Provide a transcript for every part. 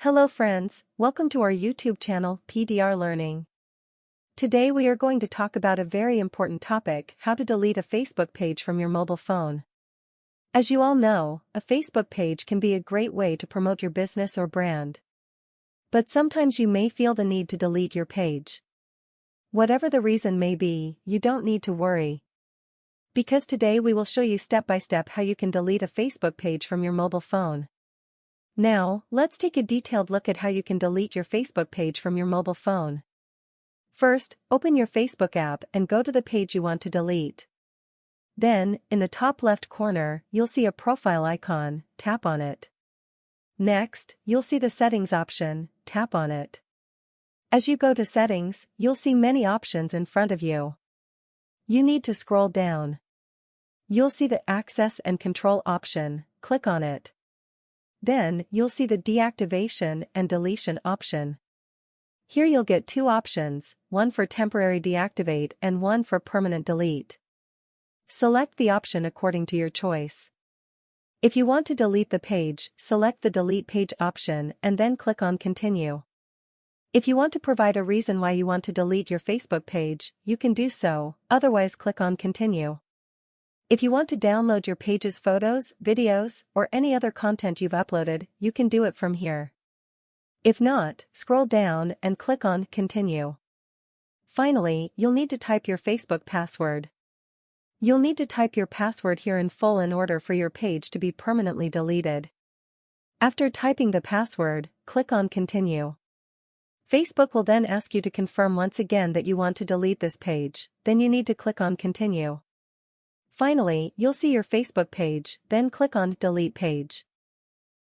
Hello friends, welcome to our YouTube channel, PDR Learning. Today we are going to talk about a very important topic, how to delete a Facebook page from your mobile phone. As you all know, a Facebook page can be a great way to promote your business or brand. But sometimes you may feel the need to delete your page. Whatever the reason may be, you don't need to worry. Because today we will show you step by step how you can delete a Facebook page from your mobile phone. Now, let's take a detailed look at how you can delete your Facebook page from your mobile phone. First, open your Facebook app and go to the page you want to delete. Then, in the top left corner, you'll see a profile icon, tap on it. Next, you'll see the settings option, tap on it. As you go to settings, you'll see many options in front of you. You need to scroll down. You'll see the access and control option, click on it. Then, you'll see the deactivation and deletion option. Here you'll get two options, one for temporary deactivate and one for permanent delete. Select the option according to your choice. If you want to delete the page, select the delete page option and then click on continue. If you want to provide a reason why you want to delete your Facebook page, you can do so, otherwise click on continue. If you want to download your page's photos, videos, or any other content you've uploaded, you can do it from here. If not, scroll down and click on Continue. Finally, you'll need to type your Facebook password. You'll need to type your password here in full in order for your page to be permanently deleted. After typing the password, click on Continue. Facebook will then ask you to confirm once again that you want to delete this page, then you need to click on Continue. Finally, you'll see your Facebook page, then click on Delete Page.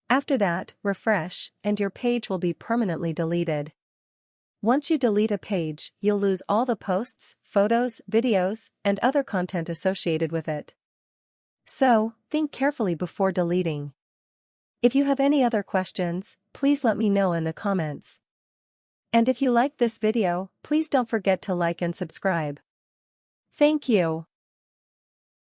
After that, refresh, and your page will be permanently deleted. Once you delete a page, you'll lose all the posts, photos, videos, and other content associated with it. So, think carefully before deleting. If you have any other questions, please let me know in the comments. And if you liked this video, please don't forget to like and subscribe. Thank you.